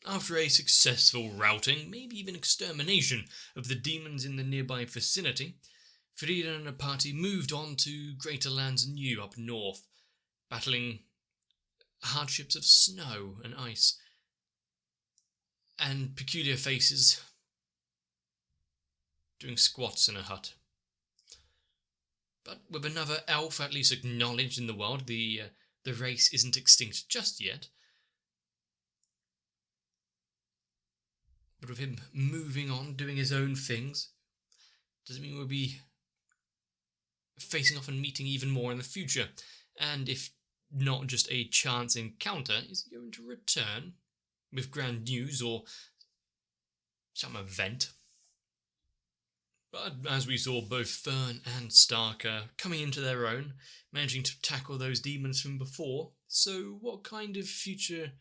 After a successful routing, maybe even extermination, of the demons in the nearby vicinity, Frieren and a party moved on to greater lands anew up north, battling hardships of snow and ice, and peculiar faces doing squats in a hut. But with another elf at least acknowledged in the world, the race isn't extinct just yet. But with him moving on, doing his own things, doesn't mean we'll be facing off and meeting even more in the future. And if not just a chance encounter, is he going to return with grand news or some event? But as we saw, both Fern and Stark coming into their own, managing to tackle those demons from before. So what kind of future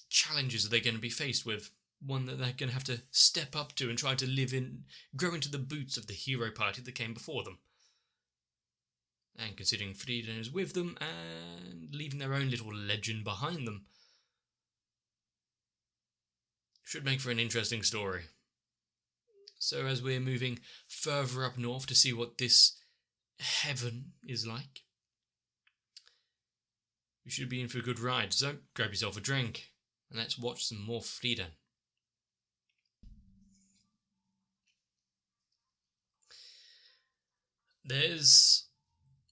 challenges are they going to be faced with? One that they're going to have to step up to and try to grow into the boots of the hero party that came before them. And considering Frieren is with them and leaving their own little legend behind them, should make for an interesting story. So as we're moving further up north to see what this heaven is like, you should be in for a good ride. So grab yourself a drink and let's watch some more Frieren. There's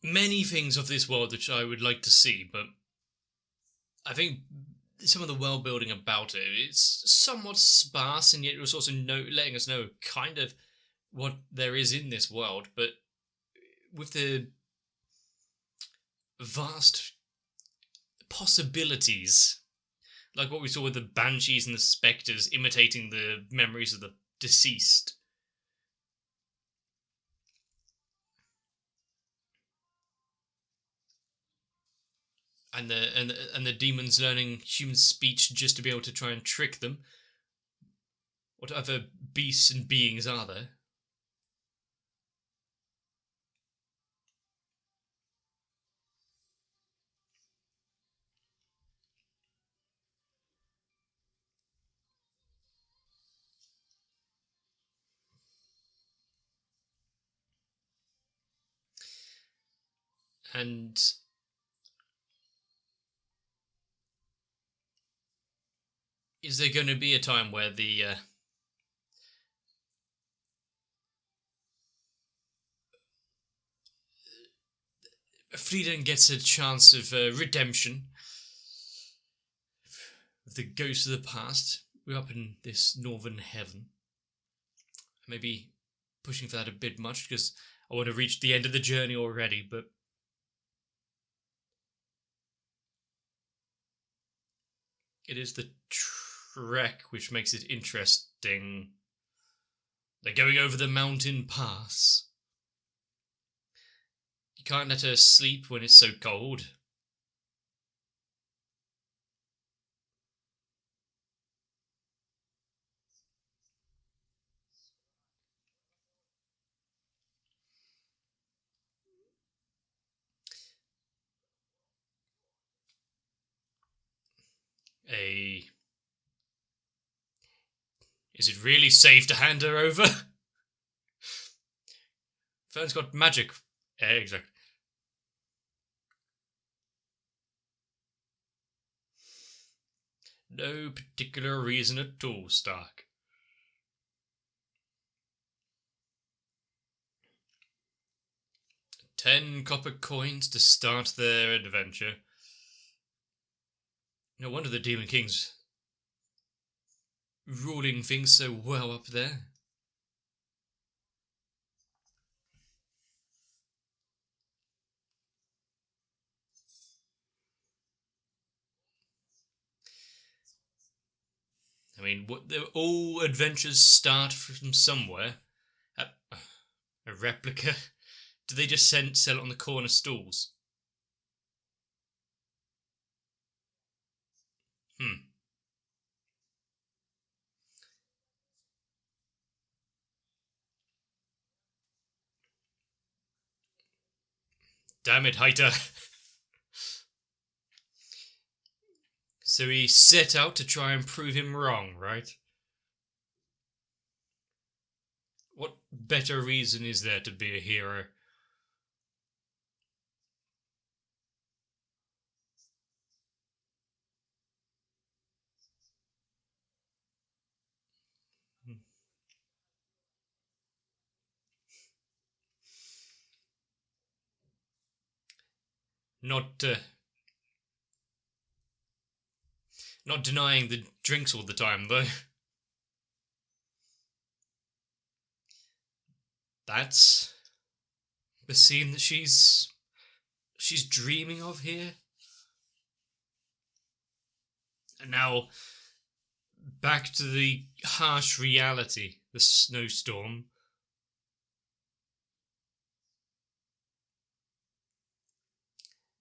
many things of this world which I would like to see, but I think some of the world building about it, it's somewhat sparse, and yet it was also letting us know kind of what there is in this world, but with the vast possibilities, like what we saw with the banshees and the spectres imitating the memories of the deceased. And the demons learning human speech just to be able to try and trick them. What other beasts and beings are there? And is there going to be a time where the Frieren gets a chance of redemption? The ghosts of the past. We're up in this northern heaven. Maybe pushing for that a bit much because I want to reach the end of the journey already, but it is the trek which makes it interesting. They're going over the mountain pass. You can't let her sleep when it's so cold. Is it really safe to hand her over? Fern's got magic. Exactly. No particular reason at all, Stark. $10 copper coins to start their adventure. No wonder the Demon King's ruling things so well up there. I mean, all adventures start from somewhere. A replica? Do they just sell it on the corner stalls? Damn it, Haita. So he set out to try and prove him wrong, right? What better reason is there to be a hero? Not not denying the drinks all the time, though. That's the scene that she's dreaming of here. And now, back to the harsh reality, the snowstorm.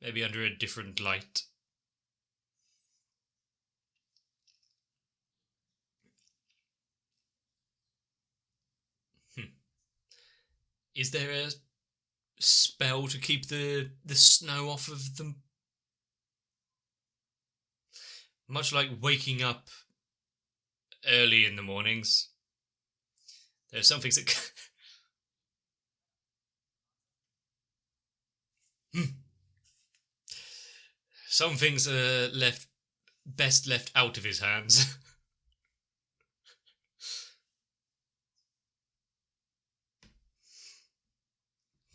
Maybe under a different light. Is there a spell to keep the snow off of them? Much like waking up early in the mornings, there are some things that... Some things are best left out of his hands.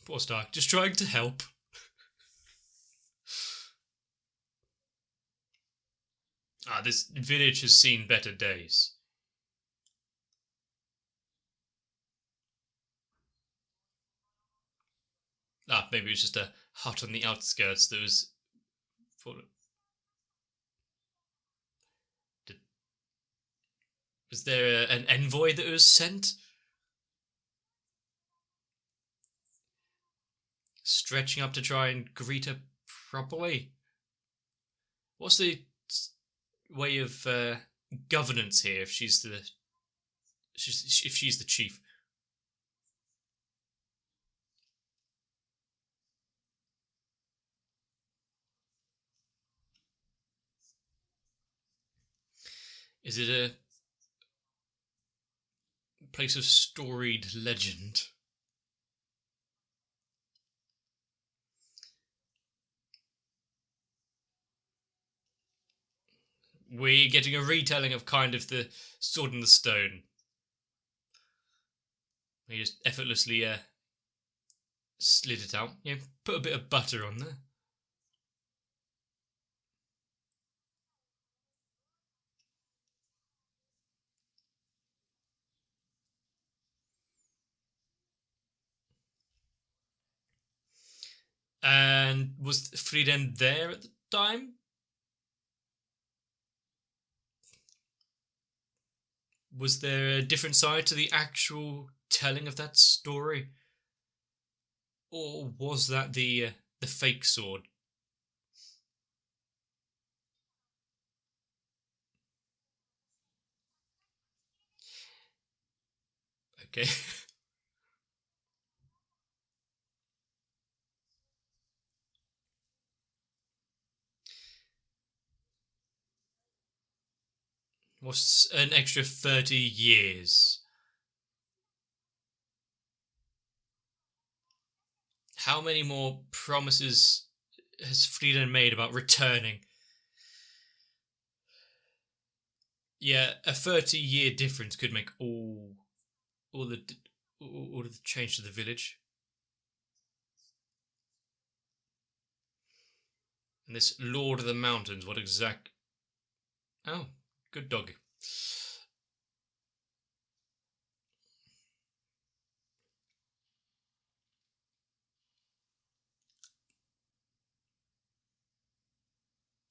Poor Stark, just trying to help. This village has seen better days. Maybe it was just a hut on the outskirts that was... Was there an envoy that was sent? Stretching up to try and greet her properly? What's the way of governance here if she's the chief? Is it a place of storied legend? We're getting a retelling of kind of the Sword in the Stone. He just effortlessly slid it out. Yeah, put a bit of butter on there. And was Frieren there at the time? Was there a different side to the actual telling of that story? Or was that the fake sword? Okay. What's an extra 30 years? How many more promises has Frieren made about returning? Yeah, a 30-year difference could make all the change to the village. And this Lord of the Mountains, what exact... Oh, good dog.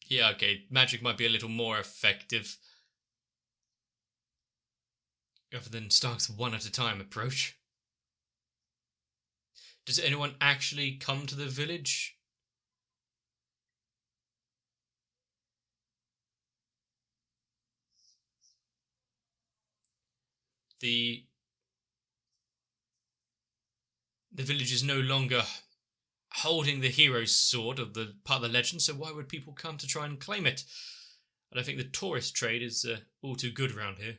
Yeah, okay, magic might be a little more effective. Rather than Stark's one-at-a-time approach. Does anyone actually come to the village? The village is no longer holding the hero's sword of the part of the legend, so why would people come to try and claim it? I don't think the tourist trade is all too good around here.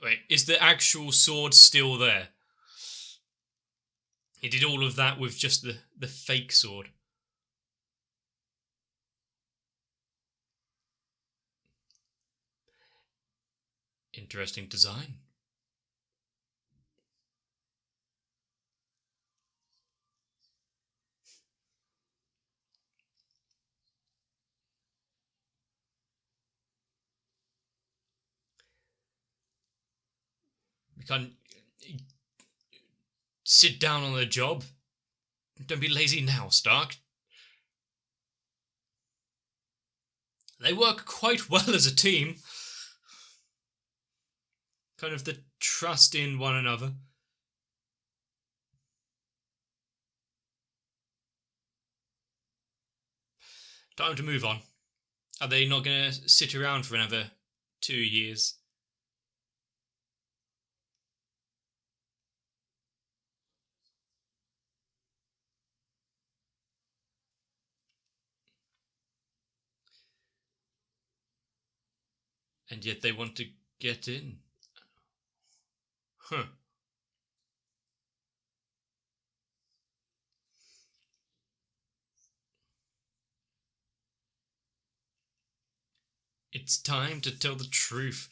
Wait, is the actual sword still there? He did all of that with just the fake sword. Interesting design. We can't sit down on the job. Don't be lazy now, Stark. They work quite well as a team. Kind of the trust in one another. Time to move on. Are they not going to sit around for another 2 years? And yet they want to get in. Huh. It's time to tell the truth.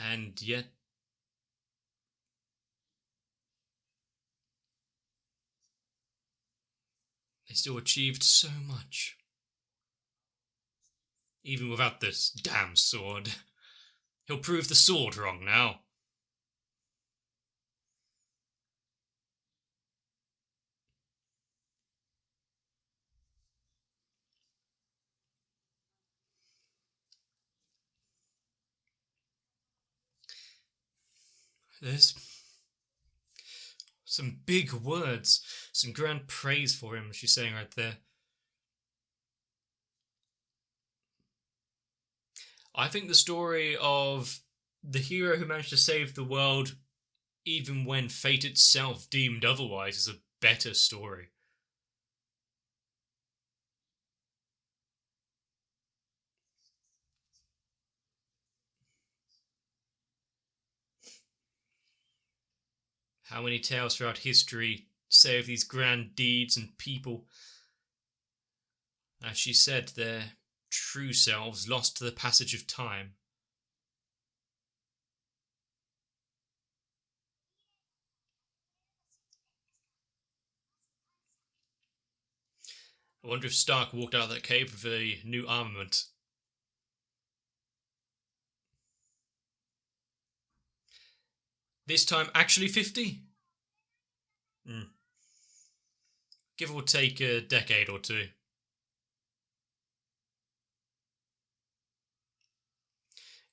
And yet they still achieved so much. Even without this damn sword. He'll prove the sword wrong now. There's some big words, some grand praise for him, she's saying right there. I think the story of the hero who managed to save the world even when fate itself deemed otherwise is a better story. How many tales throughout history say of these grand deeds and people, as she said, their true selves lost to the passage of time. I wonder if Stark walked out of that cave with a new armament. This time actually 50? Give or take a decade or two.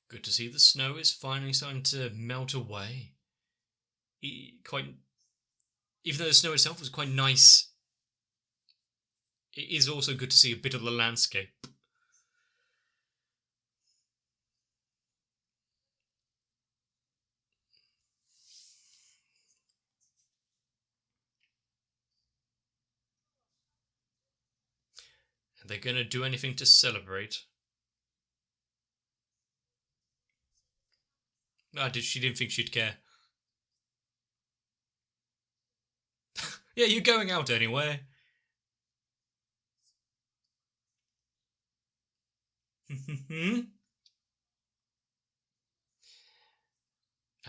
Good to see the snow is finally starting to melt away. Even though the snow itself was quite nice, it is also good to see a bit of the landscape. Are they going to do anything to celebrate? She didn't think she'd care. Yeah, you're going out anyway. I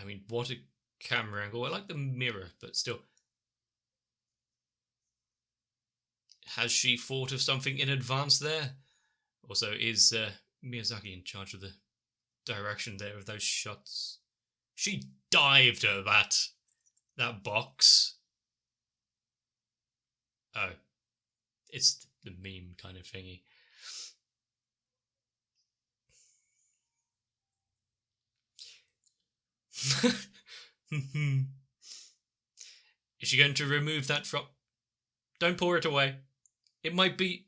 mean, what a camera angle. I like the mirror, but still. Has she thought of something in advance there? Also, is Miyazaki in charge of the direction there of those shots? She dived at that box. Oh, it's the meme kind of thingy. Is she going to remove that from... Don't pour it away. It might be...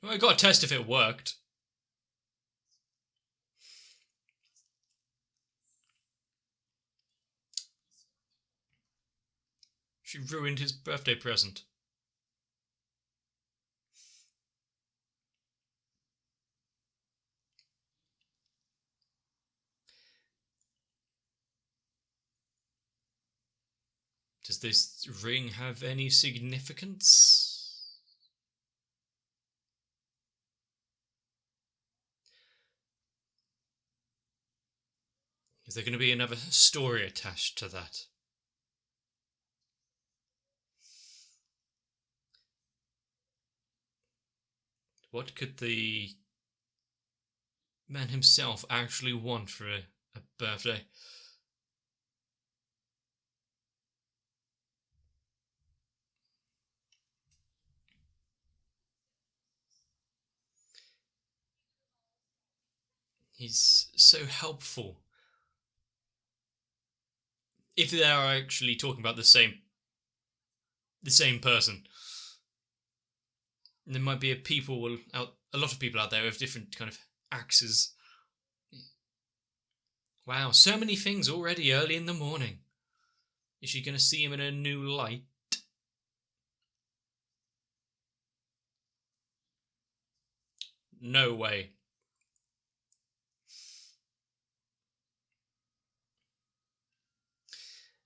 Well, I got to test if it worked. She ruined his birthday present. Does this ring have any significance? Is there going to be another story attached to that? What could the man himself actually want for a birthday? He's so helpful. If they are actually talking about the same person, there might be a lot of people out there with different kind of axes. Wow, so many things already early in the morning. Is she going to see him in a new light? No way.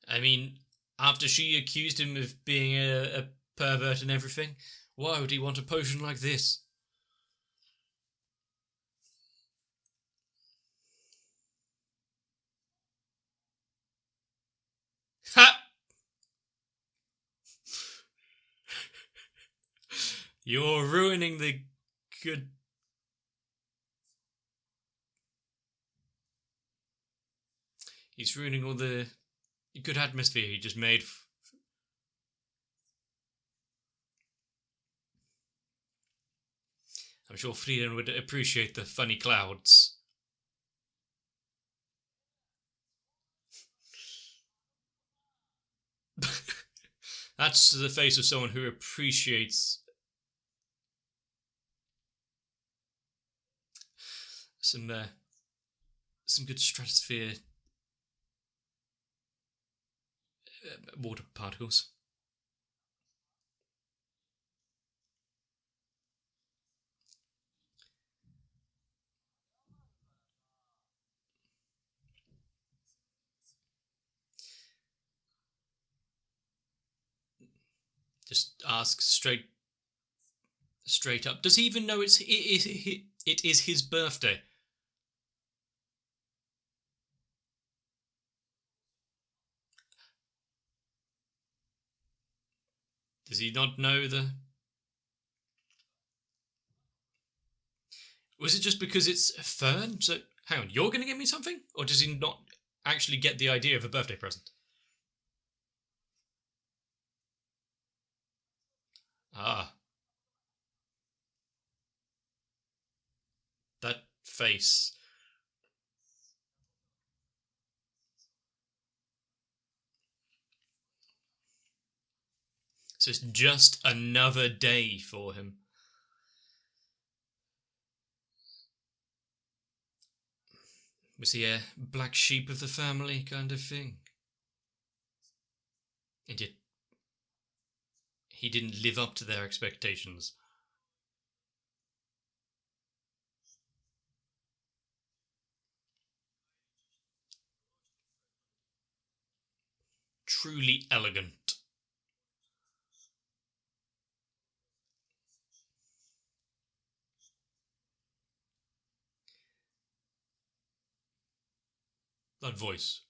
I mean, after she accused him of being a pervert and everything, why would he want a potion like this? Ha! You're ruining the good... He's ruining all the good atmosphere he just made. I'm sure Frieren would appreciate the funny clouds. That's the face of someone who appreciates some good stratosphere water particles. Just ask straight up. Does he even know it is his birthday? Does he not know the... Was it just because it's a fern? So, hang on, you're going to get me something? Or does he not actually get the idea of a birthday present? Ah. That face. So it's just another day for him. Was he a black sheep of the family kind of thing? And yet he didn't live up to their expectations. Truly elegant. That voice.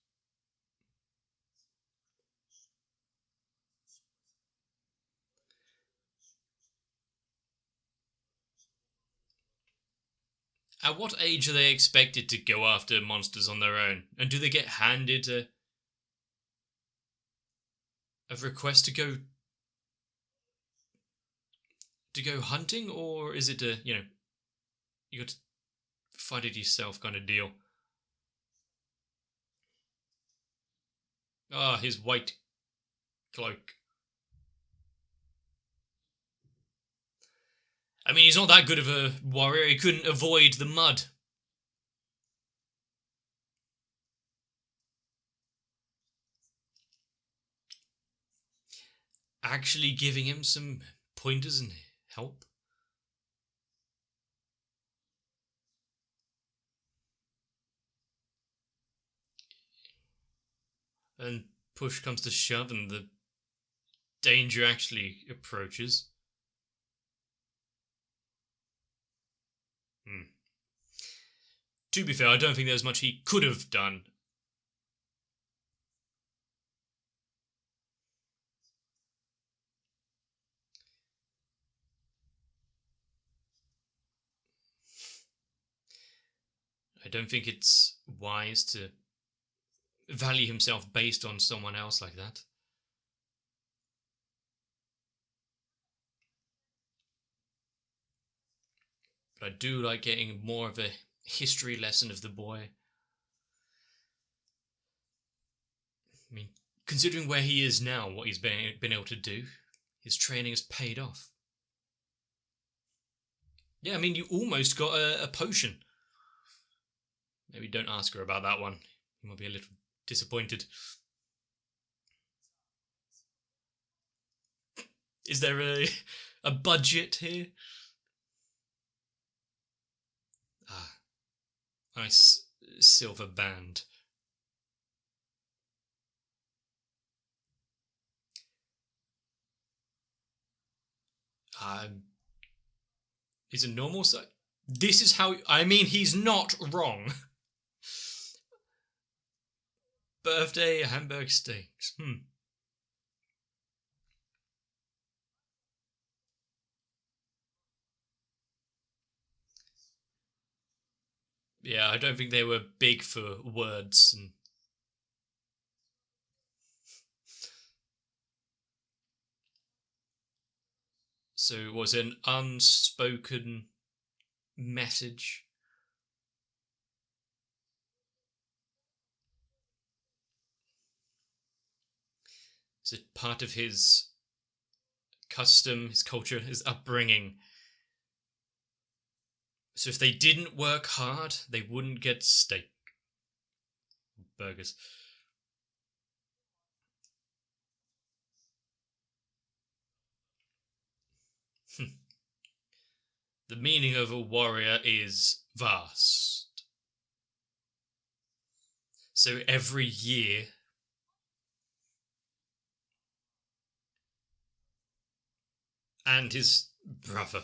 At what age are they expected to go after monsters on their own? And do they get handed a request to go hunting, or is it a, you got to find it yourself kind of deal? Ah, his white cloak. I mean, he's not that good of a warrior. He couldn't avoid the mud. Actually giving him some pointers and help. And push comes to shove and the danger actually approaches. To be fair, I don't think there's much he could have done. I don't think it's wise to value himself based on someone else like that. But I do like getting more of a history lesson of the boy. I mean, considering where he is now, what he's been able to do, his training has paid off. Yeah, I mean, you almost got a potion. Maybe don't ask her about that one. You might be a little disappointed. Is there a budget here? Nice silver band. Is it normal size? This is how... I mean, he's not wrong. Birthday Hamburg steaks. Yeah, I don't think they were big for words. So it was an unspoken message. Is it part of his custom, his culture, his upbringing? So if they didn't work hard, they wouldn't get steak. Burgers. The meaning of a warrior is vast. So every year... And his brother.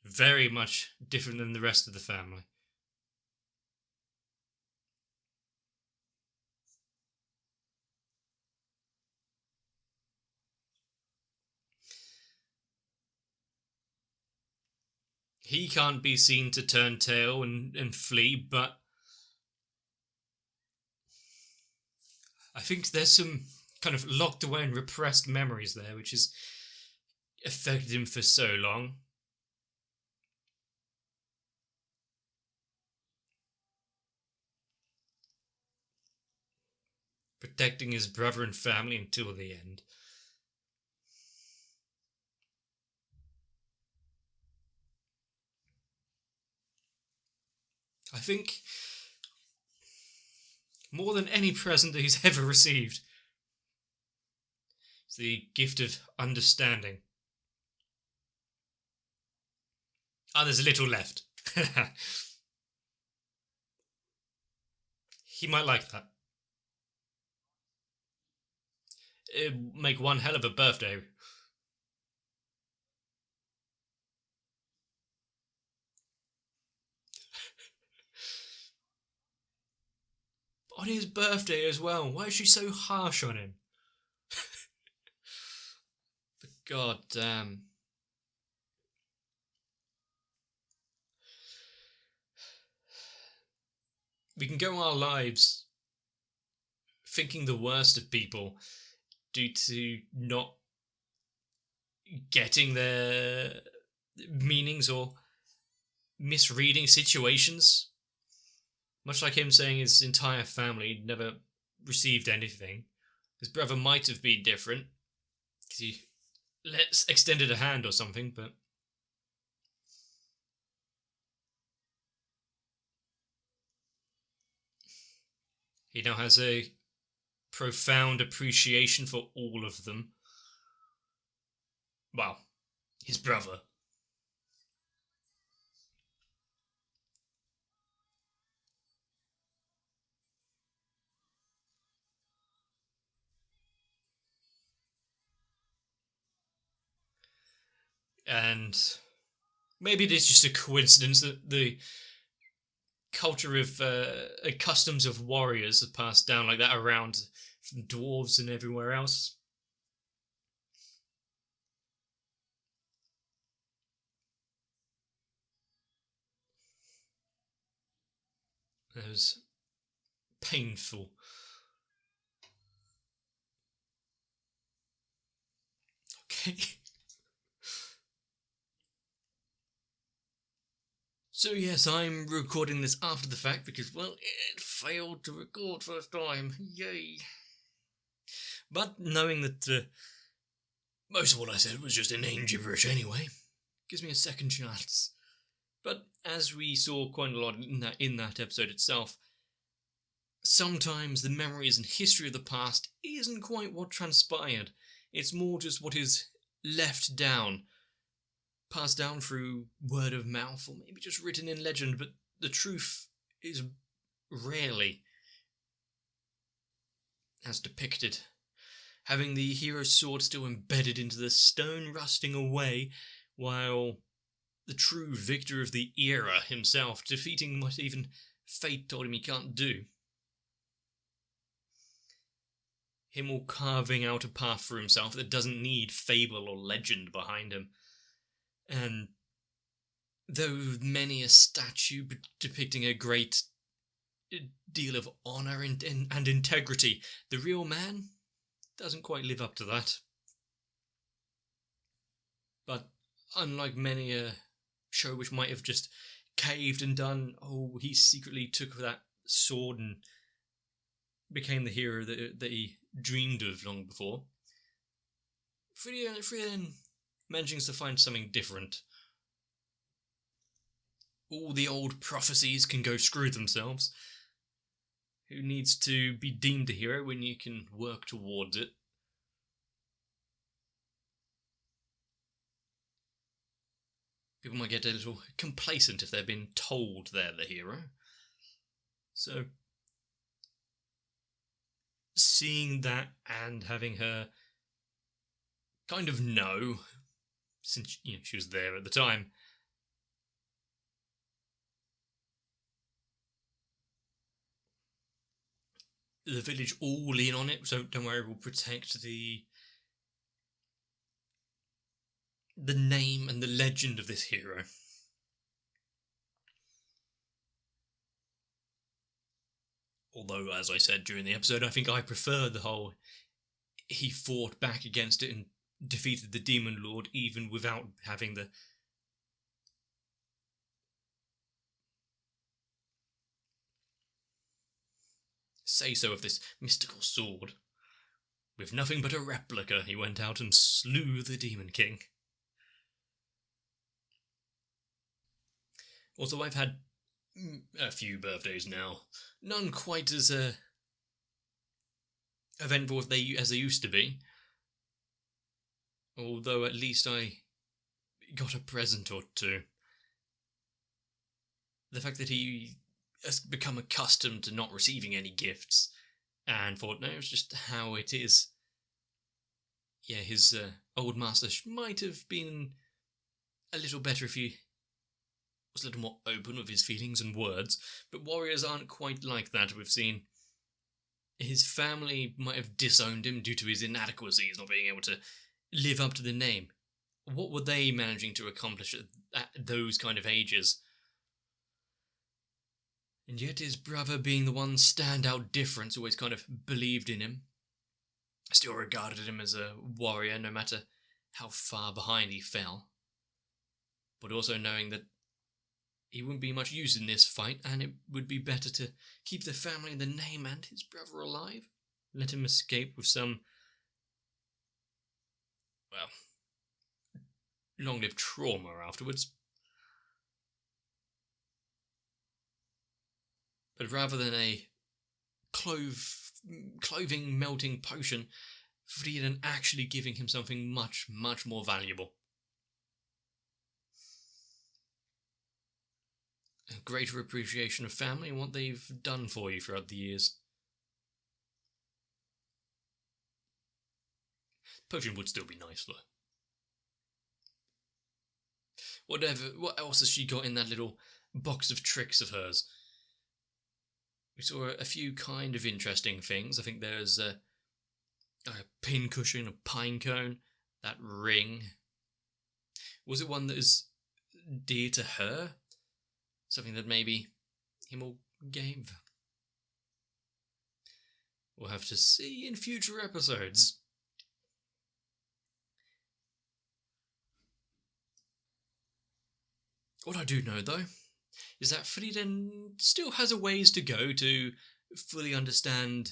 Very much different than the rest of the family. He can't be seen to turn tail and flee, but I think there's some kind of locked away and repressed memories there, which has affected him for so long. Protecting his brother and family until the end. I think more than any present that he's ever received, it's the gift of understanding. There's a little left. He might like that. It'd make one hell of a birthday. On his birthday as well. Why is she so harsh on him? But god damn. We can go our lives thinking the worst of people due to not getting their meanings or misreading situations. Much like him saying his entire family never received anything. His brother might have been different, because he let's extended a hand or something, but he now has a profound appreciation for all of them. Well, his brother. And maybe it is just a coincidence that the culture of customs of warriors are passed down like that around from dwarves and everywhere else. It was painful. Okay. So yes, I'm recording this after the fact because, well, it failed to record first time. Yay. But knowing that most of what I said was just inane gibberish anyway, gives me a second chance. But as we saw quite a lot in that episode itself, sometimes the memories and history of the past isn't quite what transpired. It's more just what is left down, passed down through word of mouth, or maybe just written in legend, but the truth is rarely as depicted. Having the hero's sword still embedded into the stone rusting away, while the true victor of the era himself defeating what even fate told him he can't do. Him all carving out a path for himself that doesn't need fable or legend behind him. And though many a statue depicting a great deal of honour and integrity, the real man doesn't quite live up to that. But unlike many a show which might have just caved and done, oh, he secretly took that sword and became the hero that he dreamed of long before, Frieren manages to find something different. All the old prophecies can go screw themselves. Who needs to be deemed a hero when you can work towards it? People might get a little complacent if they've been told they're the hero. So, seeing that and having her kind of know, since she was there at the time, the village all in on it, so don't worry, we'll protect the name and the legend of this hero. Although, as I said during the episode, I think I prefer the whole he fought back against it and defeated the Demon Lord even without having the say-so of this mystical sword. With nothing but a replica, he went out and slew the Demon King. Also, I've had a few birthdays now. None quite as eventful as they used to be. Although at least I got a present or two. The fact that he has become accustomed to not receiving any gifts and thought, no, it's just how it is. Yeah, his old master might have been a little better if he was a little more open with his feelings and words, but warriors aren't quite like that. We've seen his family might have disowned him due to his inadequacies, not being able to live up to the name. What were they managing to accomplish at those kind of ages? And yet his brother, being the one standout difference, always kind of believed in him, still regarded him as a warrior no matter how far behind he fell. But also knowing that he wouldn't be much use in this fight, and it would be better to keep the family, the name, and his brother alive. Let him escape with some, well, long-lived trauma afterwards. But rather than a clothing melting potion, Frieren actually giving him something much, much more valuable. A greater appreciation of family and what they've done for you throughout the years. Potion would still be nice though. What else has she got in that little box of tricks of hers? We saw a few kind of interesting things. I think there's a pin cushion, a pine cone, that ring. Was it one that is dear to her? Something that maybe Himmel gave? We'll have to see in future episodes. What I do know, though, is that Frieren still has a ways to go to fully understand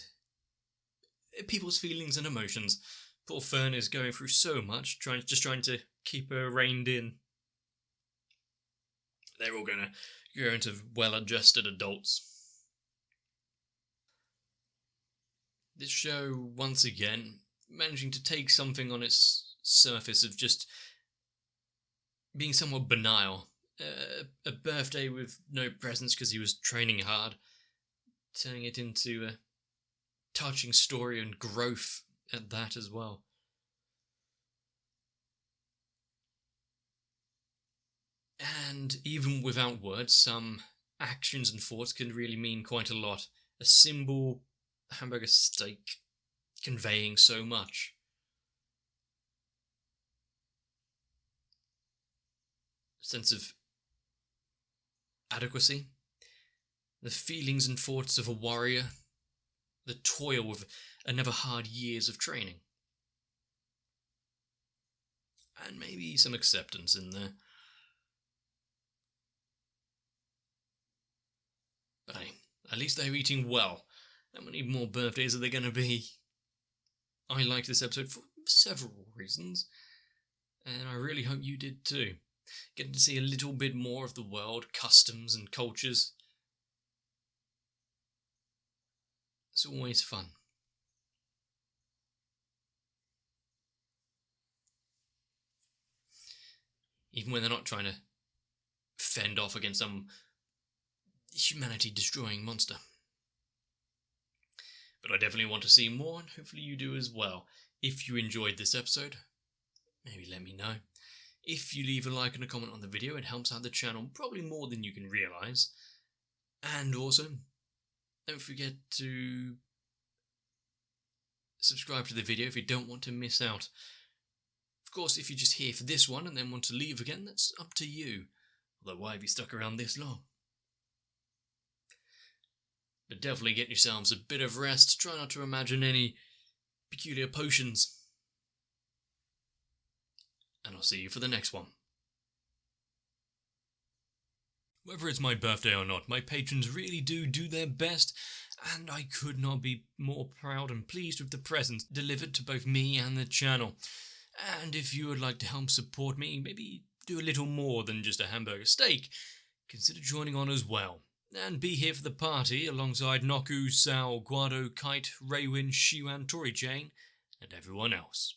people's feelings and emotions. Poor Fern is going through so much, just trying to keep her reined in. They're all going to grow into well-adjusted adults. This show, once again, managing to take something on its surface of just being somewhat banal. A birthday with no presents because he was training hard, turning it into a touching story and growth at that as well. And even without words, some actions and thoughts can really mean quite a lot. A simple hamburger steak conveying so much. A sense of adequacy, the feelings and thoughts of a warrior, the toil of another hard years of training. And maybe some acceptance in there. But hey, at least they're eating well. How many more birthdays are there going to be? I liked this episode for several reasons, and I really hope you did too. Getting to see a little bit more of the world, customs and cultures. It's always fun. Even when they're not trying to fend off against some humanity-destroying monster. But I definitely want to see more, and hopefully you do as well. If you enjoyed this episode, maybe let me know. If you leave a like and a comment on the video, it helps out the channel probably more than you can realise. And also, don't forget to subscribe to the video if you don't want to miss out. Of course, if you're just here for this one and then want to leave again, that's up to you. Although, why have you stuck around this long? But definitely get yourselves a bit of rest. Try not to imagine any peculiar potions. And I'll see you for the next one. Whether it's my birthday or not, my patrons really do their best, and I could not be more proud and pleased with the presents delivered to both me and the channel. And if you would like to help support me, maybe do a little more than just a hamburger steak, consider joining on as well. And be here for the party alongside Noku, Sao, Guado, Kite, Raywin, Shiwan, Tori Jane, and everyone else.